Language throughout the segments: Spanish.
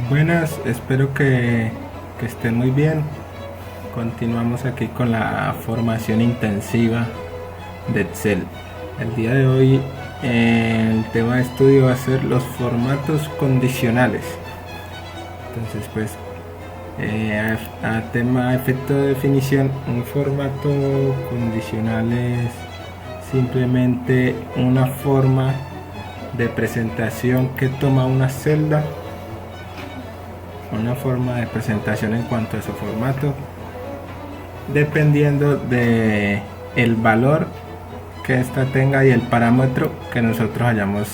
Buenas, espero que estén muy bien. Continuamos aquí con la formación intensiva de Excel. El día de hoy el tema de estudio va a ser los formatos condicionales. Entonces a tema efecto de definición, un formato condicional es simplemente una forma de presentación que toma una celda, una forma de presentación en cuanto a su formato, dependiendo de el valor que ésta tenga y el parámetro que nosotros hayamos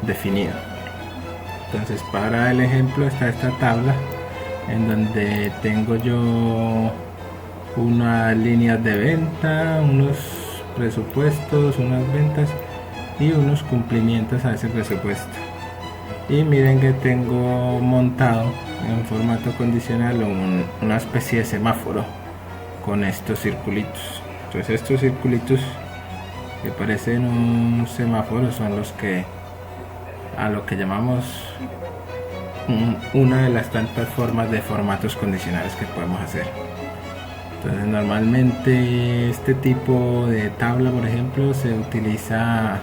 definido. Entonces, para el ejemplo está esta tabla en donde tengo yo unas líneas de venta, unos presupuestos, unas ventas y unos cumplimientos a ese presupuesto. Y miren que tengo montado en formato condicional una especie de semáforo con estos circulitos. Entonces estos circulitos que parecen un semáforo son los que a lo que llamamos una de las tantas formas de formatos condicionales que podemos hacer. Entonces normalmente este tipo de tabla, por ejemplo, se utiliza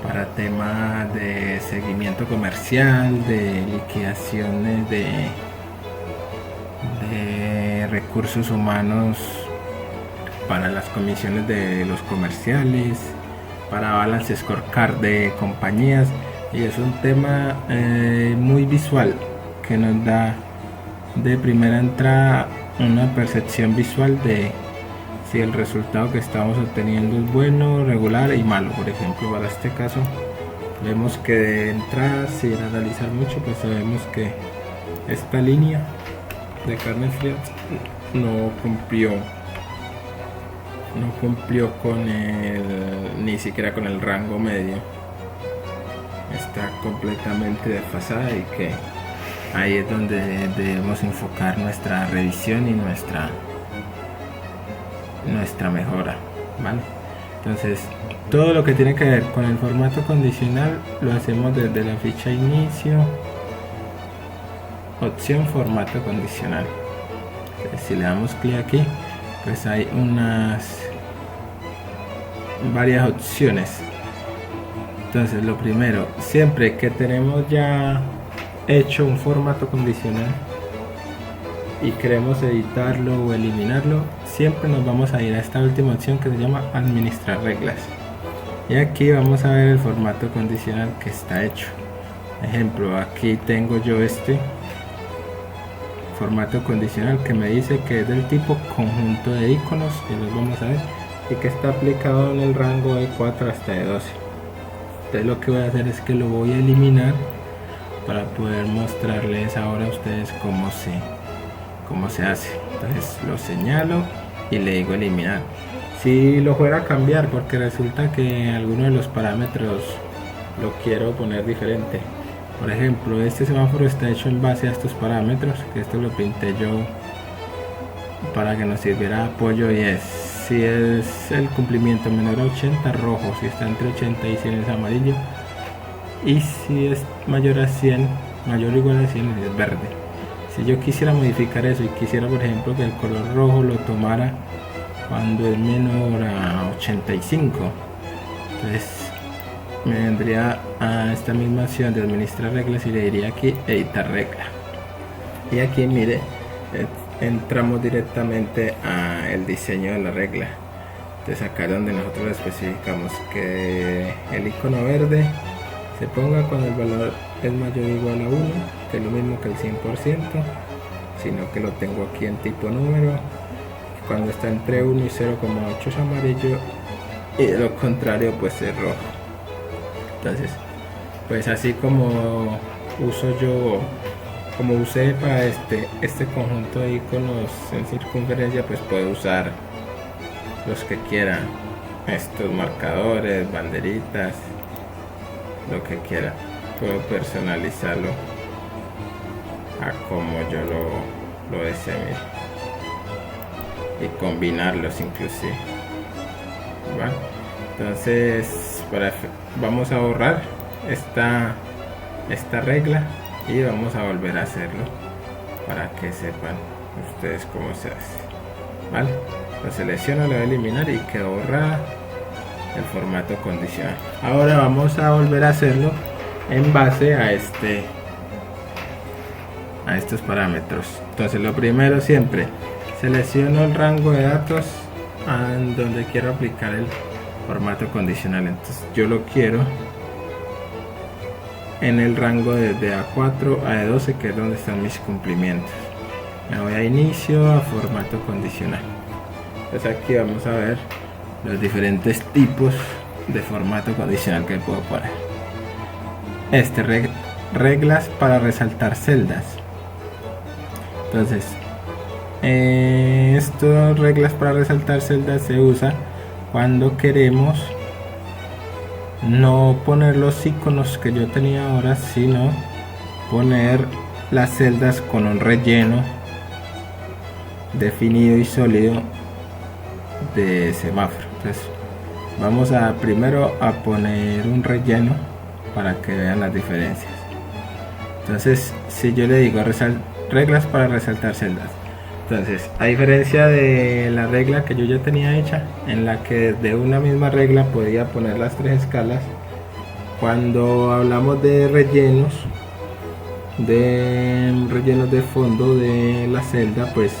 para temas de seguimiento comercial, de liquidaciones de recursos humanos, para las comisiones de los comerciales, para balance scorecard de compañías, y es un tema muy visual que nos da de primera entrada una percepción visual de si el resultado que estamos obteniendo es bueno, regular y malo. Por ejemplo, para este caso vemos que de entrada, sin analizar mucho, pues sabemos que esta línea de carne fría no cumplió con ni siquiera con el rango medio, está completamente desfasada, y que ahí es donde debemos enfocar nuestra revisión y nuestra mejora, ¿vale? Entonces todo lo que tiene que ver con el formato condicional lo hacemos desde la ficha inicio, opción formato condicional. Entonces, si le damos clic aquí, pues hay varias opciones. Entonces lo primero, siempre que tenemos ya hecho un formato condicional y queremos editarlo o eliminarlo, siempre nos vamos a ir a esta última opción que se llama administrar reglas, y aquí vamos a ver el formato condicional que está hecho. Ejemplo, aquí tengo yo este formato condicional que me dice que es del tipo conjunto de iconos, y los vamos a ver, y que está aplicado en el rango de 4 hasta de 12. Entonces lo que voy a hacer es que lo voy a eliminar para poder mostrarles ahora a ustedes cómo se hace. Entonces lo señalo y le digo eliminar. Si lo fuera a cambiar, porque resulta que alguno de los parámetros lo quiero poner diferente. Por ejemplo, este semáforo está hecho en base a estos parámetros, que esto lo pinté yo para que nos sirviera de apoyo, y es: si es el cumplimiento menor a 80, rojo; si está entre 80 y 100 es amarillo; y si es mayor a 100, mayor o igual a 100, es verde. Si yo quisiera modificar eso y quisiera, por ejemplo, que el color rojo lo tomara cuando es menor a 85, entonces me vendría a esta misma opción de administrar reglas y le diría aquí editar regla, y aquí mire, entramos directamente a el diseño de la regla. Entonces acá es donde nosotros especificamos que el icono verde se ponga cuando el valor es mayor o igual a 1, que es lo mismo que el 100%, sino que lo tengo aquí en tipo número. Cuando está entre 1 y 0,8 es amarillo, y de lo contrario pues es rojo. Entonces, pues así como usé para este conjunto de iconos en circunferencia, pues puedo usar los que quiera, estos marcadores, banderitas, lo que quiera. Puedo personalizarlo a como yo lo desee, y combinarlos inclusive, ¿vale? Entonces vamos a borrar esta regla y vamos a volver a hacerlo para que sepan ustedes cómo se hace. Vale, lo selecciono, lo voy a eliminar y quedó borrada el formato condicional. Ahora vamos a volver a hacerlo en base a estos parámetros. Entonces lo primero, siempre selecciono el rango de datos en donde quiero aplicar el formato condicional. Entonces yo lo quiero en el rango de A4 a E12, que es donde están mis cumplimientos. Me voy a inicio, a formato condicional. Entonces aquí vamos a ver los diferentes tipos de formato condicional que puedo poner. Reglas para resaltar celdas. Entonces estas reglas para resaltar celdas se usa cuando queremos no poner los iconos que yo tenía ahora, sino poner las celdas con un relleno definido y sólido de semáforo. Entonces vamos a primero a poner un relleno para que vean las diferencias. Entonces si yo le digo reglas para resaltar celdas, entonces a diferencia de la regla que yo ya tenía hecha, en la que de una misma regla podía poner las 3 escalas, cuando hablamos de rellenos de fondo de la celda, pues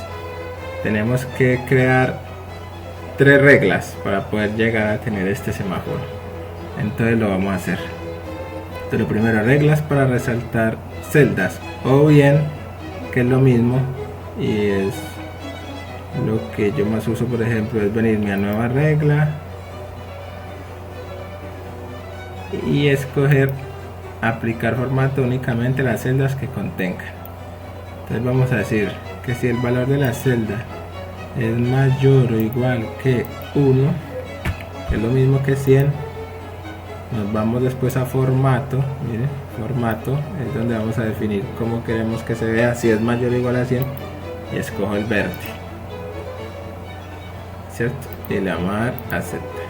tenemos que crear 3 reglas para poder llegar a tener este semáforo. Entonces lo vamos a hacer. Entonces lo primero, reglas para resaltar celdas, o bien, que es lo mismo y es lo que yo más uso, por ejemplo, es venirme a nueva regla y escoger aplicar formato únicamente las celdas que contengan. Entonces vamos a decir que si el valor de la celda es mayor o igual que 1, que es lo mismo que 100, nos vamos después a formato. Mire, formato es donde vamos a definir cómo queremos que se vea, si es mayor o igual a 100, y escojo el verde, ¿cierto? Y le vamos a dar aceptar,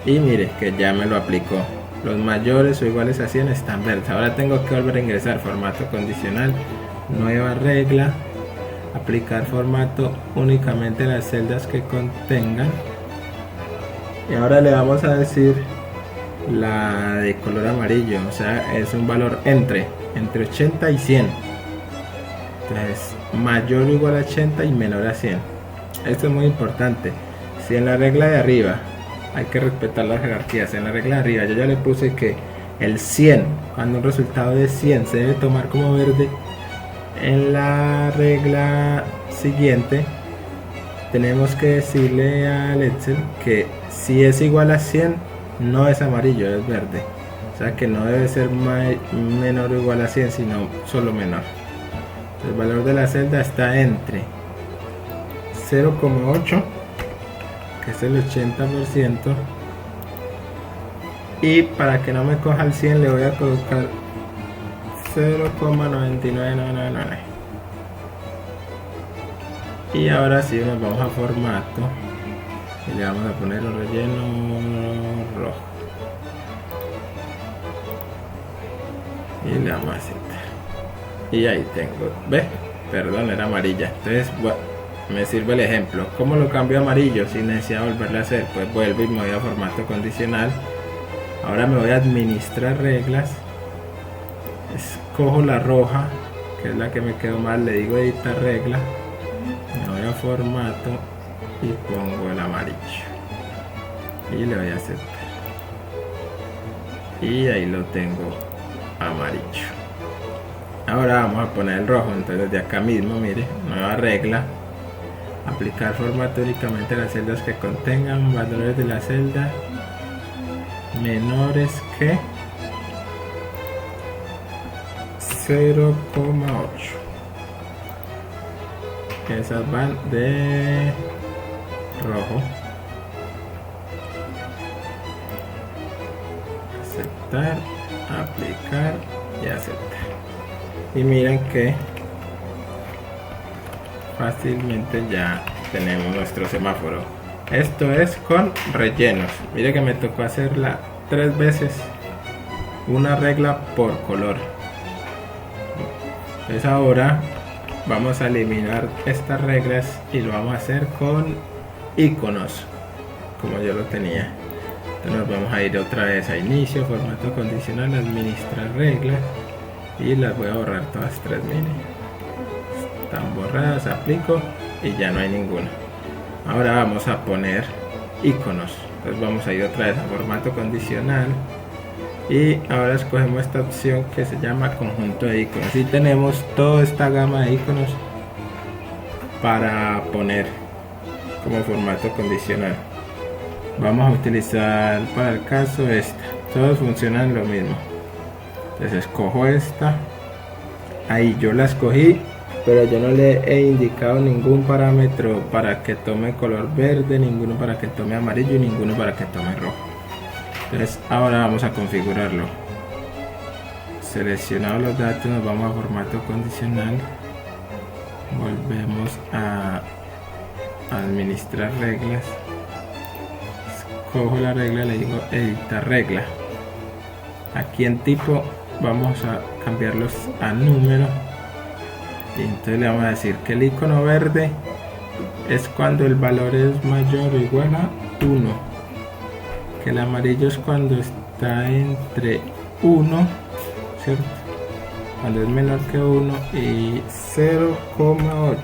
y mire que ya me lo aplicó. Los mayores o iguales a 100 están verdes. Ahora tengo que volver a ingresar formato condicional, nueva regla, aplicar formato únicamente las celdas que contengan, y ahora le vamos a decir la de color amarillo, o sea, es un valor entre 80 y 100. Entonces mayor o igual a 80 y menor a 100. Esto es muy importante. Si en la regla de arriba, hay que respetar las jerarquías, en la regla de arriba yo ya le puse que el 100, cuando un resultado de 100 se debe tomar como verde, en la regla siguiente tenemos que decirle al Excel que si es igual a 100 no es amarillo, es verde. O sea que no debe ser menor o igual a 100, sino solo menor. El valor de la celda está entre 0,8, que es el 80%, y para que no me coja el 100 le voy a colocar 0,99999. Y ahora sí nos vamos a formato y le vamos a poner un relleno rojo y le vamos a aceptar, y ahí tengo, ve, perdón, era amarilla. Entonces bueno, me sirve el ejemplo. ¿Cómo lo cambio a amarillo sin necesidad de volverlo a hacer? Pues vuelvo y me voy a formato condicional. Ahora me voy a administrar reglas, escojo la roja, que es la que me quedó mal, le digo editar regla, me voy a formato y pongo el amarillo y le voy a aceptar, y ahí lo tengo amarillo. Ahora vamos a poner el rojo. Entonces de acá mismo, mire, nueva regla, aplicar formato únicamente a las celdas que contengan valores de la celda menores que 0,8. Esas van de rojo. Aceptar, aplicar y aceptar. Y miren que fácilmente ya tenemos nuestro semáforo. Esto es con rellenos. Mire que me tocó hacerla 3 veces, una regla por color. Entonces ahora vamos a eliminar estas reglas y lo vamos a hacer con iconos, como yo lo tenía. Entonces nos vamos a ir otra vez a inicio, formato condicional, administrar reglas, y las voy a borrar todas tres. Miren, están borradas, aplico y ya no hay ninguna. Ahora vamos a poner iconos. Entonces vamos a ir otra vez a formato condicional y ahora escogemos esta opción que se llama conjunto de iconos y tenemos toda esta gama de iconos para poner como formato condicional. Vamos a utilizar para el caso esta, todos funcionan lo mismo. Entonces escojo esta, ahí yo la escogí, pero yo no le he indicado ningún parámetro para que tome color verde, ninguno para que tome amarillo y ninguno para que tome rojo. Entonces ahora vamos a configurarlo. Seleccionados los datos, nos vamos a formato condicional, volvemos a administrar reglas, escojo la regla, le digo editar regla. Aquí en tipo vamos a cambiarlos a número y entonces le vamos a decir que el icono verde es cuando el valor es mayor o igual a 1, que el amarillo es cuando está entre 1, ¿cierto? Cuando es menor que 1 y 0,8,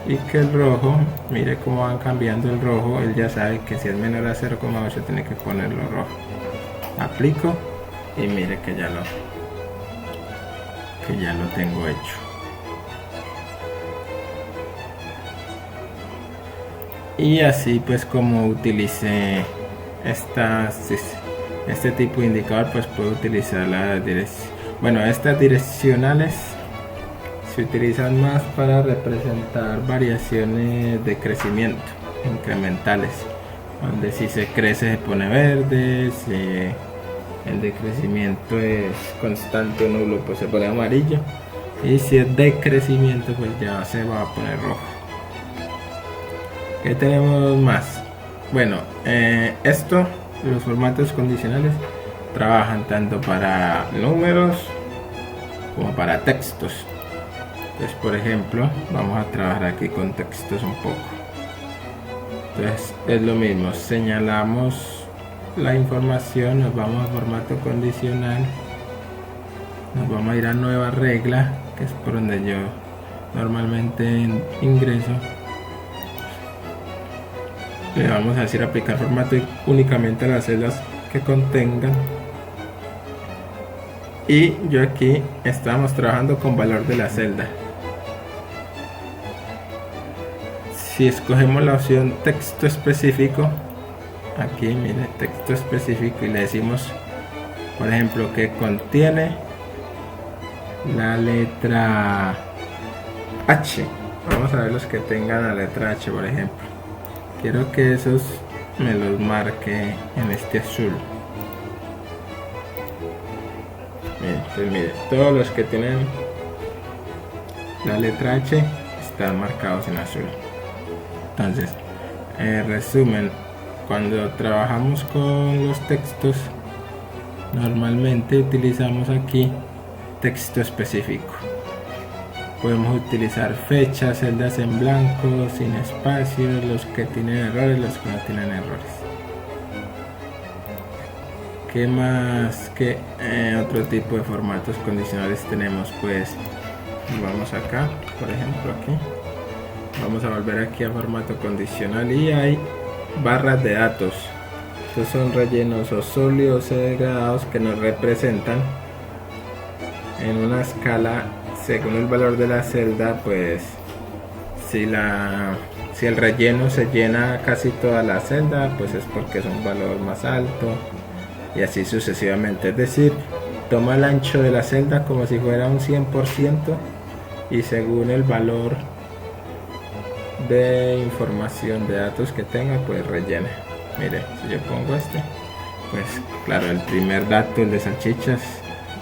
y que el rojo, mire cómo van cambiando el rojo, él ya sabe que si es menor a 0,8 tiene que ponerlo rojo. Aplico y mire que ya lo tengo hecho. Y así pues como utilicé este tipo de indicador, pues puedo utilizar la dirección. Bueno, estas direccionales se utilizan más para representar variaciones de crecimiento incrementales, donde si se crece se pone verde, si el decrecimiento es constante o nulo pues se pone amarillo, y si es decrecimiento pues ya se va a poner rojo. ¿Qué tenemos más? Bueno, los formatos condicionales trabajan tanto para números como para textos. Entonces, por ejemplo, vamos a trabajar aquí con textos un poco. Entonces es lo mismo, señalamos la información, nos vamos a formato condicional, nos vamos a ir a nueva regla, que es por donde yo normalmente ingreso. Le vamos a decir aplicar formato únicamente a las celdas que contengan, y yo aquí estamos trabajando con valor de la celda. Si escogemos la opción texto específico, aquí mire, texto específico, y le decimos por ejemplo que contiene la letra H, vamos a ver los que tengan la letra H. Por ejemplo, quiero que esos me los marque en este azul. Entonces mire, todos los que tienen la letra H están marcados en azul. Entonces, resumen, cuando trabajamos con los textos, normalmente utilizamos aquí texto específico. Podemos utilizar fechas, celdas en blanco, sin espacios, los que tienen errores, los que no tienen errores. ¿Qué más? ¿Qué otro tipo de formatos condicionales tenemos? Pues vamos acá, por ejemplo aquí. Vamos a volver aquí a formato condicional y hay barras de datos. Estos son rellenos o sólidos o degradados que nos representan en una escala según el valor de la celda. Pues si el relleno se llena casi toda la celda, pues es porque es un valor más alto, y así sucesivamente. Es decir, toma el ancho de la celda como si fuera un 100% y según el valor de información de datos que tenga, pues rellena. Mire, si yo pongo pues claro, el primer dato, el de salchichas,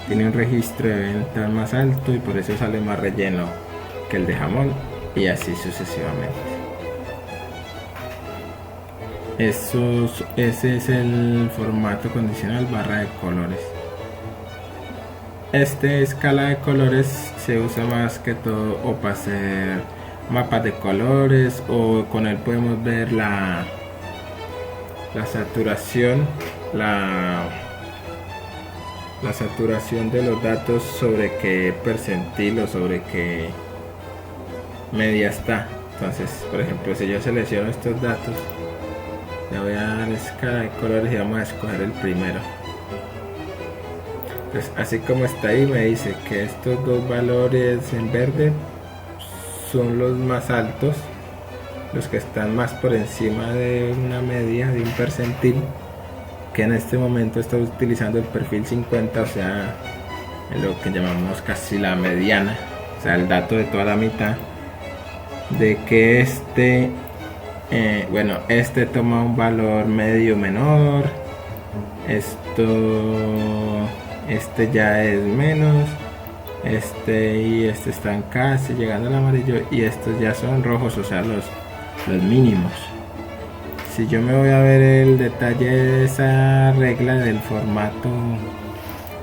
tiene un registro de ventas más alto y por eso sale más relleno que el de jamón, y así sucesivamente. Ese es el formato condicional barra de colores. Esta escala de colores se usa más que todo o para hacer mapas de colores, o con él podemos ver la saturación, la saturación de los datos, sobre qué percentil o sobre qué media está. Entonces, por ejemplo, si yo selecciono estos datos, le voy a dar escala de colores y vamos a escoger el primero. Entonces, así como está ahí, me dice que estos dos valores en verde son los más altos, los que están más por encima de una media, de un percentil, que en este momento está utilizando el perfil 50, o sea, lo que llamamos casi la mediana, o sea, el dato de toda la mitad, de que este toma un valor medio menor, este ya es menos, y este están casi llegando al amarillo, y estos ya son rojos, o sea, los mínimos. Si yo me voy a ver el detalle de esa regla del formato,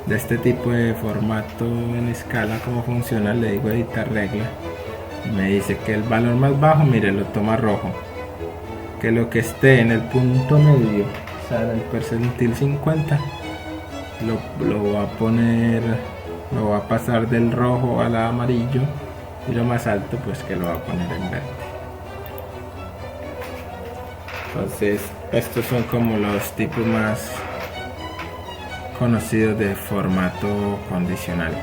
de este tipo de formato en escala, cómo funciona, le digo editar regla, me dice que el valor más bajo, mire, lo toma rojo, que lo que esté en el punto medio, o sea, en el percentil 50, lo va a poner, lo va a pasar del rojo al amarillo, y lo más alto pues que lo va a poner en verde. Entonces estos son como los tipos más conocidos de formato condicional.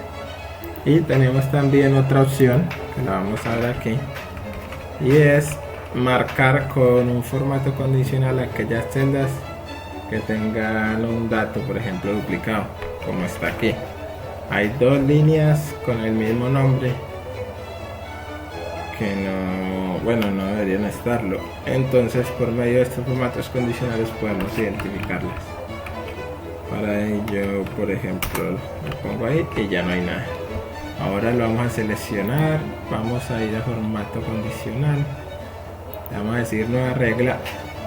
Y tenemos también otra opción que la vamos a ver aquí, y es marcar con un formato condicional aquellas celdas que tengan un dato, por ejemplo, duplicado, como está aquí. Hay dos líneas con el mismo nombre que no deberían estarlo. Entonces, por medio de estos formatos condicionales podemos identificarlas. Para ello, por ejemplo, lo pongo ahí y ya no hay nada. Ahora lo vamos a seleccionar, vamos a ir a formato condicional, le vamos a decir nueva regla,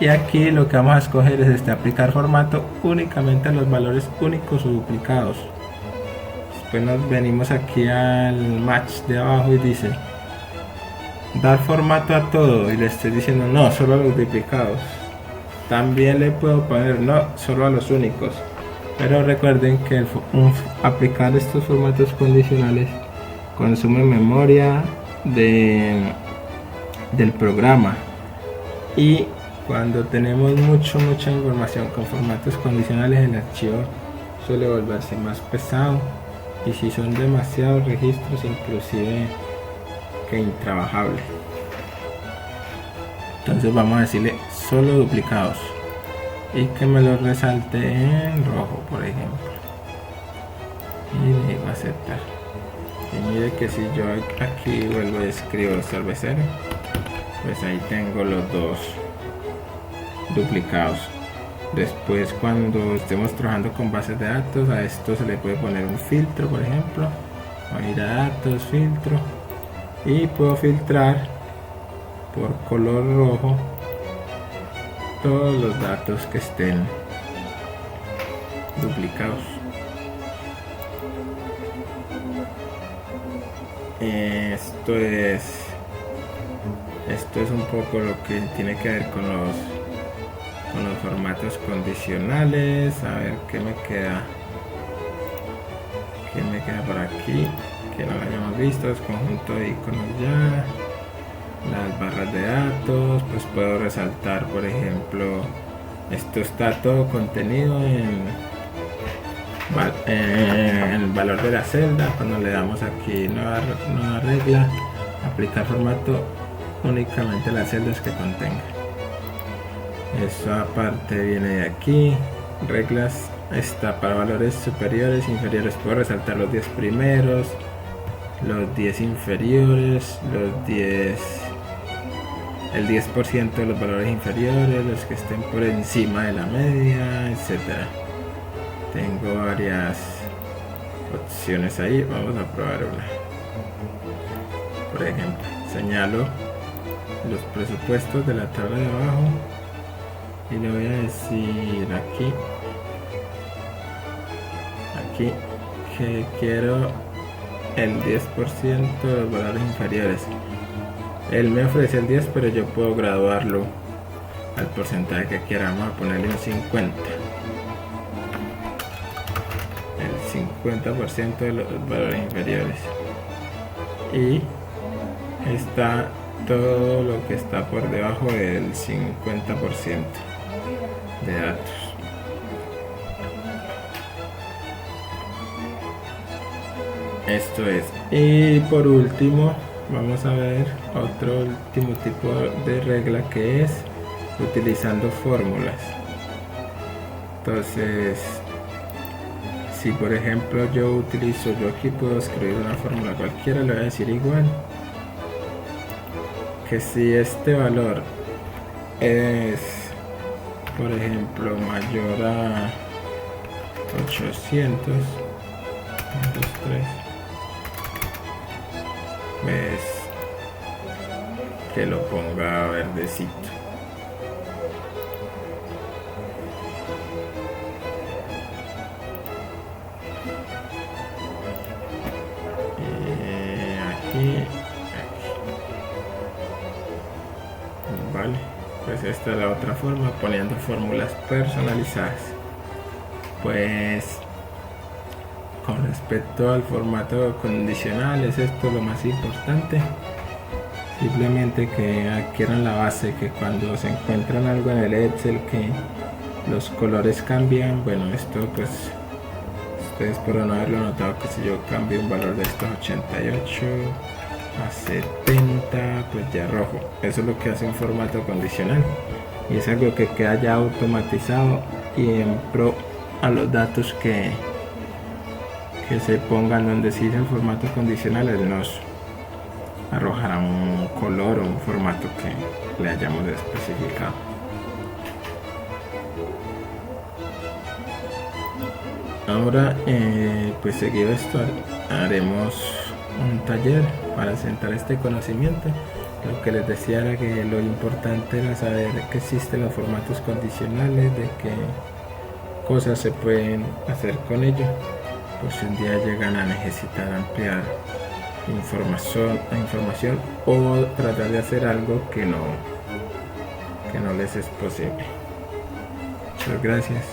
y aquí lo que vamos a escoger es aplicar formato únicamente a los valores únicos o duplicados. Después nos venimos aquí al match de abajo y dice dar formato a todo, y le estoy diciendo no, solo a los duplicados. También le puedo poner no, solo a los únicos, pero recuerden que aplicar estos formatos condicionales consume memoria del programa, y cuando tenemos mucha información con formatos condicionales, el archivo suele volverse más pesado, y si son demasiados registros, inclusive que intrabajable. Entonces vamos a decirle solo duplicados y que me lo resalte en rojo, por ejemplo, y le digo aceptar. Y mire que si yo aquí vuelvo y escribo cervecero, pues ahí tengo los dos duplicados. Después, cuando estemos trabajando con bases de datos, a esto se le puede poner un filtro, por ejemplo. Voy a ir a datos, filtro, y puedo filtrar por color rojo todos los datos que estén duplicados. Esto es un poco lo que tiene que ver con los formatos condicionales. A ver qué me queda por aquí que no lo hayamos visto. Es conjunto de iconos ya, las barras de datos, pues puedo resaltar, por ejemplo, esto está todo contenido en el valor de la celda. Cuando le damos aquí nueva regla, aplicar formato únicamente las celdas que contenga. Eso aparte viene de aquí, reglas, está para valores superiores, inferiores. Puedo resaltar los 10 primeros, los 10 inferiores, el 10% de los valores inferiores, los que estén por encima de la media, etcétera. Tengo varias opciones ahí. Vamos a probar una. Por ejemplo, señalo los presupuestos de la tabla de abajo y le voy a decir aquí que quiero el 10% de los valores inferiores. Él me ofrece el 10, pero yo puedo graduarlo al porcentaje que quiera. Vamos a ponerle un 50. El 50% de los valores inferiores. Y está todo lo que está por debajo del 50% de datos. Esto es. Y por último vamos a ver otro último tipo de regla, que es utilizando fórmulas. Entonces, si por ejemplo yo aquí puedo escribir una fórmula cualquiera, le voy a decir igual que si este valor es, por ejemplo, mayor a 800, 1, 2, 3, pues que lo ponga verdecito. Aquí. Vale, pues esta es la otra forma, poniendo fórmulas personalizadas. Pues con respecto al formato condicional, es esto lo más importante. Simplemente que adquieran la base, que cuando se encuentran algo en el Excel que los colores cambian, bueno, esto pues ustedes podrán haberlo notado, que si yo cambio un valor de estos 88 a 70, pues ya rojo. Eso es lo que hace un formato condicional, y es algo que queda ya automatizado, y en pro a los datos que se pongan donde dice el formato condicional, él nos arrojará un color o un formato que le hayamos especificado. Ahora pues seguido esto haremos un taller para sentar este conocimiento. Lo que les decía era que lo importante era saber que existen los formatos condicionales, de qué cosas se pueden hacer con ellos, pues si un día llegan a necesitar ampliar información o tratar de hacer algo que no les es posible. Muchas gracias.